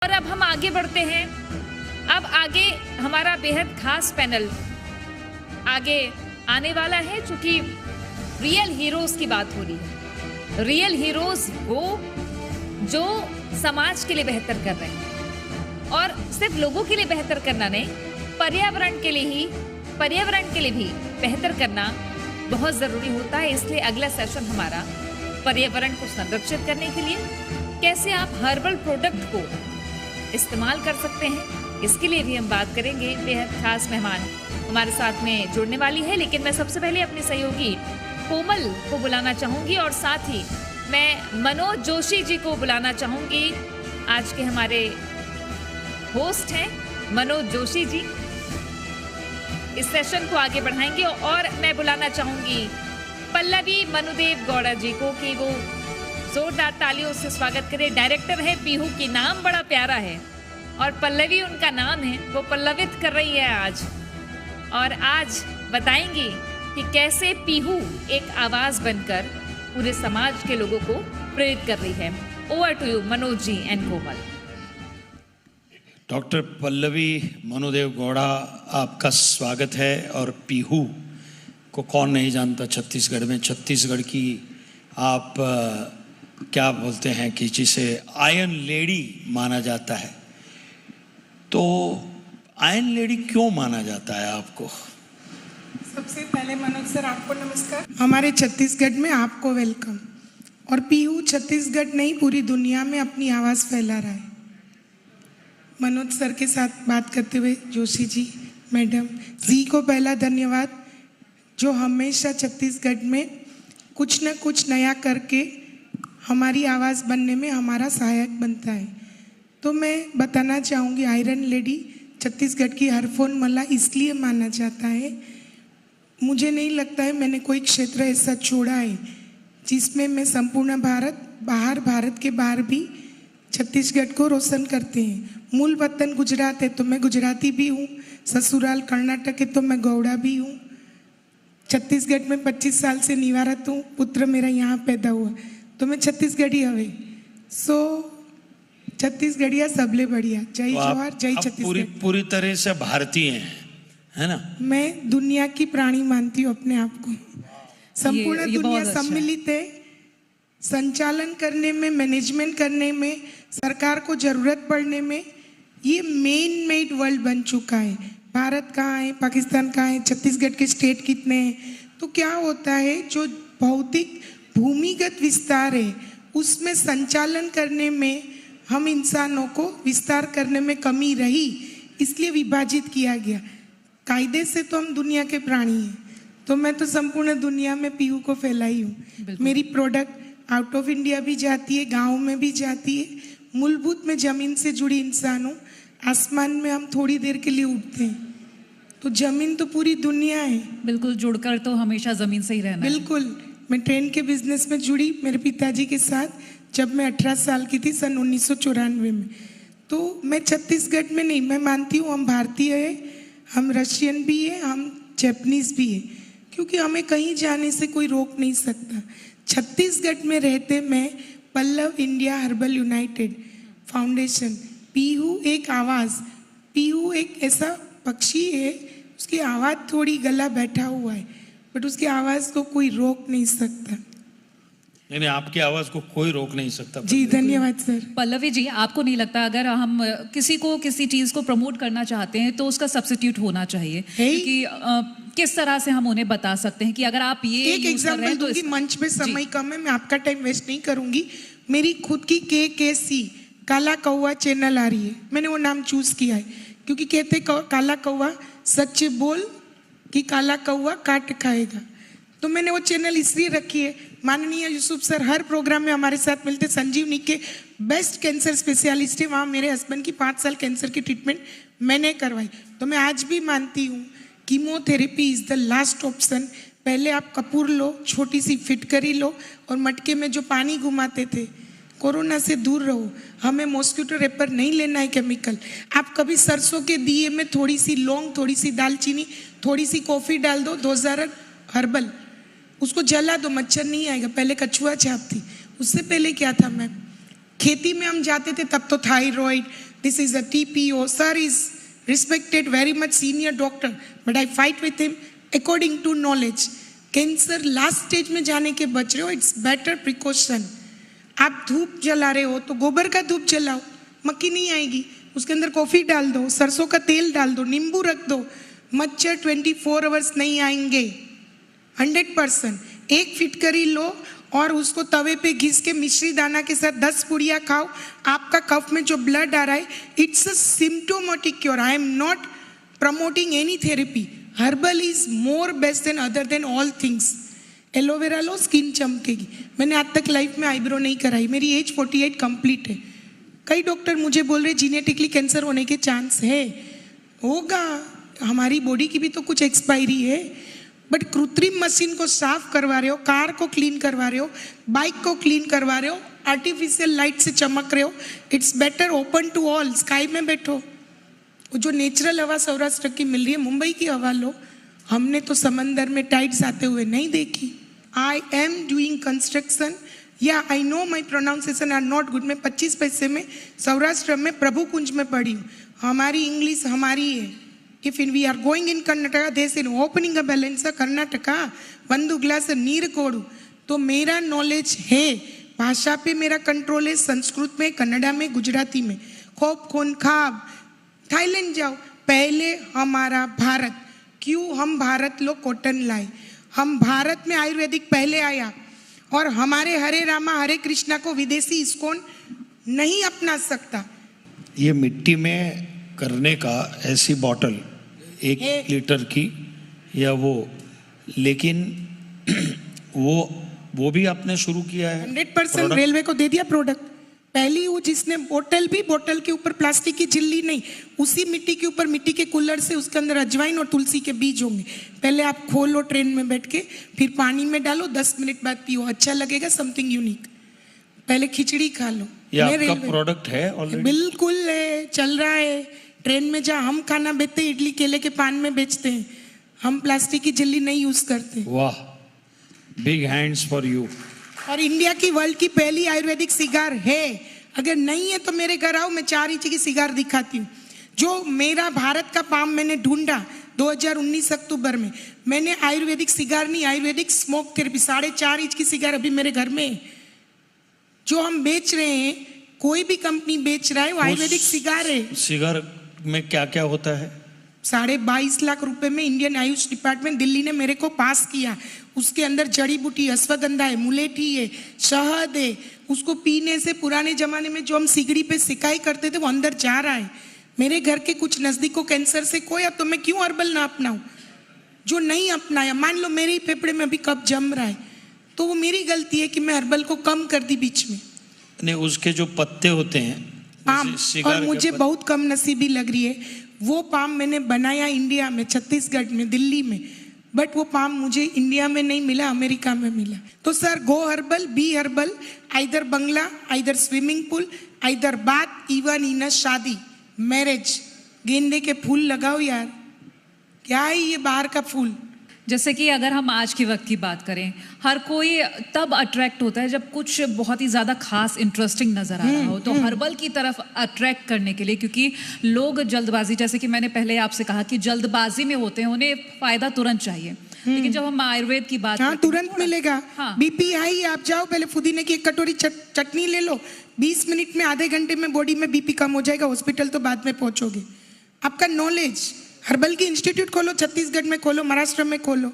और अब हम आगे बढ़ते हैं। अब आगे हमारा बेहद खास पैनल आगे आने वाला है, चूंकि रियल हीरोज की बात हो रही है। रियल हीरोज वो जो समाज के लिए बेहतर कर रहे हैं, और सिर्फ लोगों के लिए बेहतर करना नहीं, पर्यावरण के लिए भी बेहतर करना बहुत जरूरी होता है। इसलिए अगला सेशन हमारा पर्यावरण को संरक्षित करने के लिए कैसे आप हर्बल प्रोडक्ट को इस्तेमाल कर सकते हैं, इसके लिए भी हम बात करेंगे। बेहद खास मेहमान हमारे साथ में जुड़ने वाली है, लेकिन मैं सबसे पहले अपने सहयोगी कोमल को बुलाना चाहूंगी और साथ ही मैं मनोज जोशी जी को बुलाना चाहूंगी। आज के हमारे होस्ट हैं मनोज जोशी जी। इस सेशन को आगे बढ़ाएंगे और मैं बुलाना चाहूंगी पल्लवी मनुदेव गौड़ा जी को कि वो जोरदार तालियों से स्वागत करें। डायरेक्टर है पीहू की, नाम बड़ा प्यारा है और पल्लवी उनका नाम है, वो पल्लवित कर रही है आज, और आज बताएंगी कि कैसे पीहू एक आवाज बनकर पूरे समाज के लोगों को प्रेरित कर रही है। Over to you Manoj ji and Komal. Doctor Pallavi Manudev Gowda, आपका स्वागत है। और पीहू को कौन नहीं जानता छत्तीसगढ़ में। छत्तीसगढ़ की आप क्या बोलते हैं कि जिसे आयरन लेडी माना जाता है, तो आयरन लेडी क्यों माना जाता है आपको? सबसे पहले मनोज सर आपको नमस्कार। हमारे छत्तीसगढ़ में आपको वेलकम। और पीहू छत्तीसगढ़ नहीं पूरी दुनिया में अपनी आवाज़ फैला रहा है। मनोज सर के साथ बात करते हुए जोशी जी मैडम जी को पहला धन्यवाद, जो हमेशा छत्तीसगढ़ में कुछ न कुछ नया करके हमारी आवाज़ बनने में हमारा सहायक बनता है। तो मैं बताना चाहूँगी, आयरन लेडी छत्तीसगढ़ की हरफोन मला इसलिए माना जाता है, मुझे नहीं लगता है मैंने कोई क्षेत्र ऐसा छोड़ा है जिसमें मैं संपूर्ण भारत के बाहर भी छत्तीसगढ़ को रोशन करते हैं। मूल वतन गुजरात है तो मैं गुजराती भी हूँ, ससुराल कर्नाटक है तो मैं गौड़ा भी हूँ। छत्तीसगढ़ में 25 साल से निवारत हूँ, पुत्र मेरा यहाँ पैदा हुआ, तो मैं छत्तीसगढ़ी हवे। सो छत्तीसगढ़िया सबले बढ़िया। जय जवाहर, जय छत्तीसगढ़। पूरी तरह से भारतीय हैं, है ना? मैं दुनिया की प्राणी मानती हूँ अपने आप को। संपूर्ण दुनिया सम्मिलित है संचालन करने में, मैनेजमेंट करने में, सरकार को जरूरत पड़ने में। ये मेन मेड वर्ल्ड बन चुका है। भारत कहाँ है, पाकिस्तान कहाँ है, छत्तीसगढ़ के स्टेट कितने हैं। तो क्या होता है, जो भौतिक भूमिगत विस्तार है उसमें संचालन करने में हम इंसानों को विस्तार करने में कमी रही, इसलिए विभाजित किया गया। कायदे से तो हम दुनिया के प्राणी हैं, तो मैं तो संपूर्ण दुनिया में पीहू को फैलाई हूँ। मेरी प्रोडक्ट आउट ऑफ इंडिया भी जाती है, गाँव में भी जाती है। मूलभूत में जमीन से जुड़ी इंसान हूँ। आसमान में हम थोड़ी देर के लिए उड़ते हैं, तो जमीन तो पूरी दुनिया है। बिल्कुल, जुड़कर तो हमेशा जमीन से ही रहना। बिल्कुल। मैं ट्रेन के बिजनेस में जुड़ी मेरे पिताजी के साथ जब मैं 18 साल की थी, सन 1994 में। तो मैं छत्तीसगढ़ में नहीं, मैं मानती हूँ हम भारतीय है, हम रशियन भी है, हम जैपनीज भी है, क्योंकि हमें कहीं जाने से कोई रोक नहीं सकता। छत्तीसगढ़ में रहते मैं Pallav India Herbal United Foundation, Pihu एक आवाज़, पीहू एक ऐसा पक्षी है, उसकी आवाज़ थोड़ी गला बैठा हुआ है, बट उसकी आवाज़ को कोई रोक नहीं सकता। नहीं, आपकी आवाज को कोई रोक नहीं सकता। जी धन्यवाद सर। पल्लवी जी, आपको नहीं लगता अगर हम किसी चीज को प्रमोट करना चाहते हैं तो उसका सब्स्टिट्यूट होना चाहिए? कि किस तरह से हम उन्हें बता सकते हैं कि अगर आप ये एक एग्जाम्पल दूंगी, मंच पे समय कम है, मैं आपका टाइम वेस्ट नहीं करूंगी। मेरी खुद की KKC काला कौवा चैनल आ रही है, मैंने वो नाम चूज किया है क्योंकि कहते काला कौवा सच बोल कि काला कौवा काट खाएगा। तो मैंने वो चैनल इसलिए रखी है, माननीय यूसुफ सर हर प्रोग्राम में हमारे साथ मिलते, संजीवनी के बेस्ट कैंसर स्पेशलिस्ट है, वहाँ मेरे हस्बैंड की 5 साल कैंसर की ट्रीटमेंट मैंने करवाई। तो मैं आज भी मानती हूँ chemotherapy is the last option. पहले आप कपूर लो, छोटी सी फिटकरी लो, और मटके में जो पानी घुमाते थे, कोरोना से दूर रहो। हमें मॉस्किटो रेपर नहीं लेना है केमिकल। आप कभी सरसों के दिए में थोड़ी सी लौंग, थोड़ी सी दालचीनी, थोड़ी सी कॉफ़ी डाल दो, 2000 हर्बल, उसको जला दो, मच्छर नहीं आएगा। पहले कछुआ छाप थी, उससे पहले क्या था मैम, खेती में हम जाते थे तब तो thyroid, This is a TPO. Sir is respected, very much senior doctor, but I fight with him according to knowledge. Cancer last stage में जाने के बच रहे हो, इट्स बेटर प्रिकॉशन. आप धूप जला रहे हो तो गोबर का धूप जलाओ, मक्खी नहीं आएगी. उसके अंदर कॉफी डाल दो, सरसों का तेल डाल दो, नींबू रख दो, मच्छर 24 आवर्स नहीं आएंगे. 100%. एक फिटकरी लो और उसको तवे पे घिस के मिश्री दाना के साथ 10 पुड़िया खाओ. आपका कफ में जो ब्लड आ रहा है, it's a symptomatic cure. I am not promoting any therapy. Herbal is more best than other than all things. Aloe vera, skin चमकेगी. मैंने आज तक लाइफ में आईब्रो नहीं कराई. मेरी एज 48 कंप्लीट है. कई डॉक्टर मुझे बोल रहे जीनेटिकली कैंसर होने के चांस है. होगा, हमारी बॉडी की भी तो कुछ एक्सपायरी है. बट कृत्रिम मशीन को साफ करवा रहे हो, कार को क्लीन करवा रहे हो, बाइक को क्लीन करवा रहे हो, आर्टिफिशियल लाइट से चमक रहे हो. It's better open to all. Sky में बैठो. वो जो नेचुरल हवा सौराष्ट्र की मिल रही है, मुंबई की हवा लो. हमने तो समंदर में टाइड्स आते हुए नहीं देखी. I am doing construction. Ya I know my pronunciation are not good. मैं 25 पैसे में सौराष्ट्र में प्रभु कुंज में पढ़ी हूँ. हमारी इंग्लिश हमारी है. If we are going in Karnataka, they say opening a balance Karnataka, ಒಂದು ಗ್ಲಾಸ್ ನೀರು ಕೊಡು. तो मेरा नॉलेज है. भाषा पे मेरा कंट्रोल है. संस्कृत में, कन्नड़ा में, गुजराती में. खोप खोन खाब. थाईलैंड जाओ. पहले हमारा भारत. क्यों हम भारत लोग कॉटन लाए? हम भारत में आयुर्वेदिक पहले आया. और हमारे हरे रामा हरे कृष्णा को विदेशी इस्कॉन नहीं अपना सकता. ये मिट्टी में करने का ऐसी बॉटल 1 लीटर की या वो, लेकिन वो भी आपने शुरू किया है. 100% रेलवे को दे दिया प्रोडक्ट. पहली वो जिसने बोतल के ऊपर प्लास्टिक की झिल्ली नहीं, उसी मिट्टी के ऊपर मिट्टी के कुल्हड़ से उसके अंदर अजवाइन और तुलसी के बीज होंगे. पहले आप खोलो ट्रेन में बैठ के, फिर पानी में डालो, 10 मिनट बाद पियो. अच्छा लगेगा. Something unique. पहले खिचड़ी खा लो. ये आपका प्रोडक्ट है ऑलरेडी? बिल्कुल है, चल रहा है. ट्रेन में जहाँ हम खाना बेचते हैं, इडली केले के पान में बेचते हैं. हम प्लास्टिक की झिल्ली नहीं यूज करते. वाह, बिग हैंड्स फॉर यू. और इंडिया की वर्ल्ड की पहली आयुर्वेदिक सिगार है. अगर नहीं है तो मेरे घर आओ, मैं 4 इंच की सिगार दिखाती हूँ. जो मेरा भारत का पाम मैंने ढूंढा 2019 अक्टूबर में. मैंने आयुर्वेदिक सिगार नहीं, आयुर्वेदिक स्मोक थेरेपी 4.5 इंच की सिगार अभी मेरे घर में है. जो हम बेच रहे हैं, कोई भी कंपनी बेच रहा है, वो आयुर्वेदिक सिगार है. सिगार में क्या क्या होता है? 22.5 लाख रुपए में इंडियन आयुष डिपार्टमेंट दिल्ली ने मेरे को पास किया. उसके अंदर जड़ी बूटी, अश्वगंधा है, मुलेठी है, शहद है. उसको पीने से पुराने जमाने में जो हम सिगड़ी पे सिकाई करते थे, वो अंदर जा रहा है. मेरे घर के कुछ नजदीक को कैंसर से कोई, अब तो मैं क्यों हर्बल ना अपनाऊं? जो नहीं अपनाया, मान लो मेरे ही फेफड़े में अभी कब जम रहा है, तो वो मेरी गलती है कि मैं हर्बल को कम कर दी बीच में. नहीं, उसके जो पत्ते होते हैं पाम, और मुझे बहुत कम नसीबी लग रही है. वो पाम मैंने बनाया इंडिया में, छत्तीसगढ़ में, दिल्ली में. बट वो पाम मुझे इंडिया में नहीं मिला, अमेरिका में मिला. तो sir, go herbal, be herbal. Either bungalow, either swimming pool, either bath, even in a shaadi, marriage. गेंदे के फूल लगाओ यार. क्या है ये बाहर का फूल? जैसे कि अगर हम आज के वक्त की बात करें, हर कोई तब अट्रैक्ट होता है जब कुछ बहुत ही ज़्यादा खास इंटरेस्टिंग नज़र आ रहा हो. तो हर्बल की तरफ अट्रैक्ट करने के लिए, क्योंकि लोग जल्दबाजी, जैसे कि मैंने पहले आपसे कहा कि जल्दबाजी में होते हैं, उन्हें फ़ायदा तुरंत चाहिए. लेकिन जब हम आयुर्वेद की बात हाँ, तुरंत मिलेगा. हाँ. बीपी हाई, आप जाओ पहले पुदीने की 1 कटोरी चटनी ले लो. 20 मिनट में, आधे घंटे में बॉडी में बीपी कम हो जाएगा. हॉस्पिटल तो बाद में पहुंचोगे. आपका नॉलेज, हर्बल की इंस्टीट्यूट खोलो, छत्तीसगढ़ में खोलो, महाराष्ट्र में खोलो.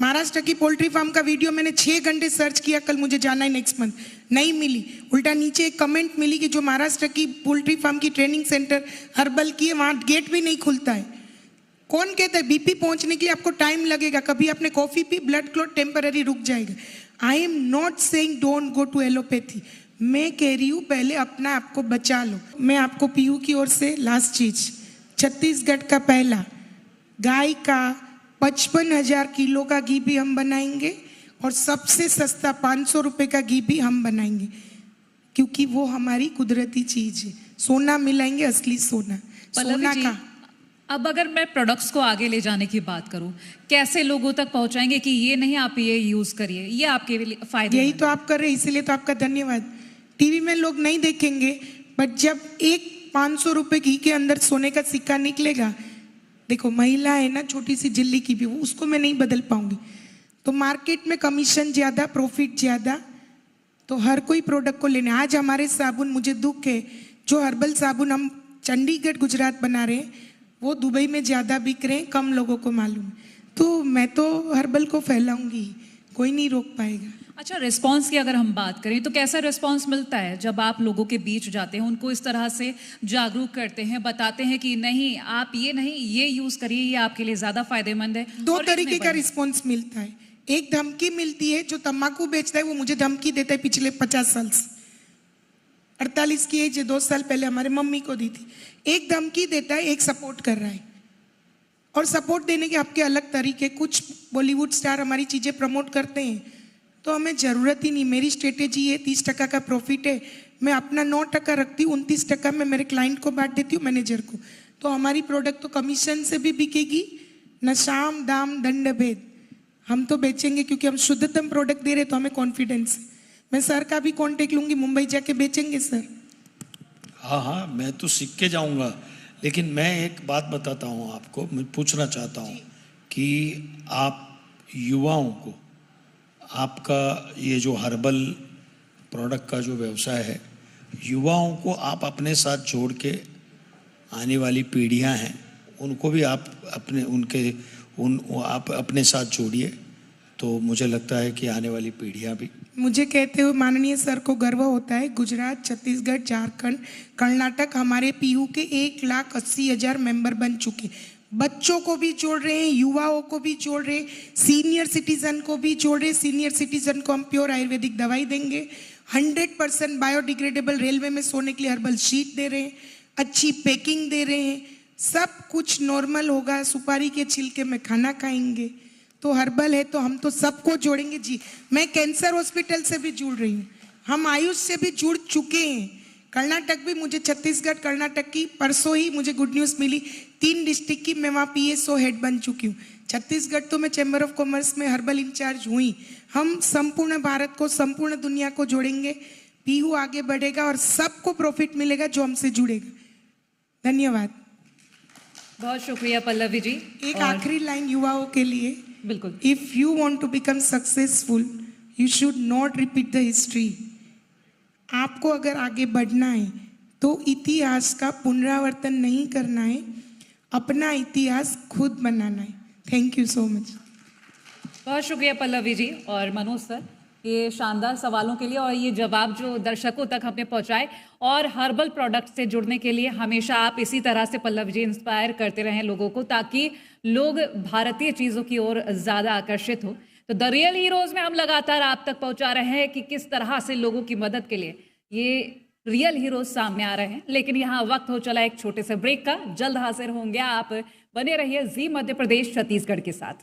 महाराष्ट्र की पोल्ट्री फार्म का वीडियो मैंने 6 घंटे सर्च किया. कल मुझे जाना है नेक्स्ट मंथ, नहीं मिली. उल्टा नीचे एक कमेंट मिली कि जो महाराष्ट्र की पोल्ट्री फार्म की ट्रेनिंग सेंटर हर्बल की है, वहाँ गेट भी नहीं खुलता है. कौन कहता है बीपी पहुंचने के लिए आपको टाइम लगेगा? कभी आपने कॉफी पी, ब्लड क्लॉट टेम्पररी रुक जाएगा. I am not saying don't go to allopathy. मैं कह रही हूँ पहले अपना आपको बचा लो. मैं आपको पीयू की ओर से लास्ट चीज, छत्तीसगढ़ का पहला गाय का 55,000 किलो का घी भी हम बनाएंगे. और सबसे सस्ता 500 रुपए का घी भी हम बनाएंगे, क्योंकि वो हमारी कुदरती चीज है. सोना मिलाएंगे, असली सोना, सोना का. अब अगर मैं प्रोडक्ट्स को आगे ले जाने की बात करूं, कैसे लोगों तक पहुंचाएंगे कि ये नहीं, आप ये यूज करिए, ये आपके लिए फायदे? यही तो आप कर रहे हैं, इसीलिए तो आपका धन्यवाद. टीवी में लोग नहीं देखेंगे, बट जब एक 500 रुपए घी के अंदर सोने का सिक्का निकलेगा। देखो महिला है ना, छोटी सी झिल्ली की भी, उसको मैं नहीं बदल पाऊंगी। तो मार्केट में कमीशन ज्यादा, प्रॉफिट ज्यादा, तो हर कोई प्रोडक्ट को लेने। आज हमारे साबुन, मुझे दुख है, जो हर्बल साबुन हम चंडीगढ़ गुजरात बना रहे हैं वो दुबई में ज्यादा बिक रहे हैं, कम लोगों को मालूम है। तो मैं तो हर्बल को फैलाऊंगी, कोई नहीं रोक पाएगा। अच्छा, रिस्पांस की अगर हम बात करें तो कैसा रिस्पांस मिलता है जब आप लोगों के बीच जाते हैं, उनको इस तरह से जागरूक करते हैं, बताते हैं कि नहीं आप ये नहीं ये यूज करिए, ये आपके लिए ज्यादा फायदेमंद है? दो और तरीके का reasonable। रिस्पॉन्स मिलता है। एक धमकी मिलती है, जो तंबाकू बेचता है वो मुझे धमकी देता है पिछले 50 साल से। 48 की एज है, 2 साल पहले हमारे मम्मी को दी थी। एक धमकी देता है, एक सपोर्ट कर रहा है। और सपोर्ट देने के आपके अलग तरीके। कुछ बॉलीवुड स्टार हमारी चीजें प्रमोट करते हैं, तो हमें जरूरत ही नहीं। मेरी स्ट्रेटेजी ये 30% का प्रॉफिट है, मैं अपना 9% रखती हूँ, 29% मैं मेरे क्लाइंट को बांट देती हूँ, मैनेजर को। तो हमारी प्रोडक्ट तो कमीशन से भी बिकेगी, न शाम दाम दंड भेद। हम तो बेचेंगे क्योंकि हम शुद्धतम प्रोडक्ट दे रहे, तो हमें कॉन्फिडेंस है। मैं सर का भी कॉन्टेक्ट लूंगी, मुंबई जाके बेचेंगे सर। हाँ हाँ, मैं तो सीख के जाऊंगा। लेकिन मैं एक बात बताता हूँ आपको, मैं पूछना चाहता हूँ कि आप युवाओं को, आपका ये जो हर्बल प्रोडक्ट का जो व्यवसाय है, युवाओं को आप अपने साथ जोड़ के, आने वाली पीढ़ियां हैं उनको भी आप आप अपने साथ जोड़िए, तो मुझे लगता है कि आने वाली पीढ़ियां भी। मुझे कहते हुए माननीय सर को गर्व होता है, गुजरात, छत्तीसगढ़, झारखंड, कर्नाटक, हमारे पीयू के 1,80,000 मेंबर बन चुके। बच्चों को भी जोड़ रहे हैं, युवाओं को भी जोड़ रहे हैं, सीनियर सिटीजन को भी जोड़ रहे हैं। सीनियर सिटीजन को हम प्योर आयुर्वेदिक दवाई देंगे, 100% बायोडिग्रेडेबल, रेलवे में सोने के लिए हर्बल शीट दे रहे हैं, अच्छी पैकिंग दे रहे हैं, सब कुछ नॉर्मल होगा। सुपारी के छिलके में खाना खाएंगे। तो हर्बल है तो हम तो सबको जोड़ेंगे जी। मैं कैंसर हॉस्पिटल से भी जुड़ रही हूँ, हम आयुष से भी जुड़ चुके हैं। कर्नाटक भी, मुझे छत्तीसगढ़ कर्नाटक की परसों ही मुझे गुड न्यूज़ मिली, 3 डिस्ट्रिक्ट की मैं वहाँ PSO हेड बन चुकी हूँ। छत्तीसगढ़ तो मैं चैम्बर ऑफ कॉमर्स में हर्बल इंचार्ज हुई। हम संपूर्ण भारत को, संपूर्ण दुनिया को जोड़ेंगे। पीहू आगे बढ़ेगा और सबको प्रॉफिट मिलेगा जो हमसे जुड़ेगा। धन्यवाद। बहुत शुक्रिया पल्लवी जी। एक और आखिरी लाइन युवाओं के लिए, बिल्कुल, if you want to become successful you should not repeat the history. आपको अगर आगे बढ़ना है तो इतिहास का पुनरावर्तन नहीं करना है, अपना इतिहास खुद बनाना है। Thank you so much. बहुत शुक्रिया पल्लवी जी और मनोज सर, ये शानदार सवालों के लिए और ये जवाब जो दर्शकों तक हमने पहुंचाए। और हर्बल प्रोडक्ट से जुड़ने के लिए हमेशा आप इसी तरह से पल्लवी जी इंस्पायर करते रहें लोगों को, ताकि लोग भारतीय चीज़ों की ओर ज़्यादा आकर्षित हो। तो द रियल हीरोज में हम लगातार आप तक पहुंचा रहे हैं कि किस तरह से लोगों की मदद के लिए ये रियल हीरोज सामने आ रहे हैं। लेकिन यहाँ वक्त हो चला एक छोटे से ब्रेक का, जल्द हाजिर होंगे आप। बने रहिए जी मध्य प्रदेश छत्तीसगढ़ के साथ।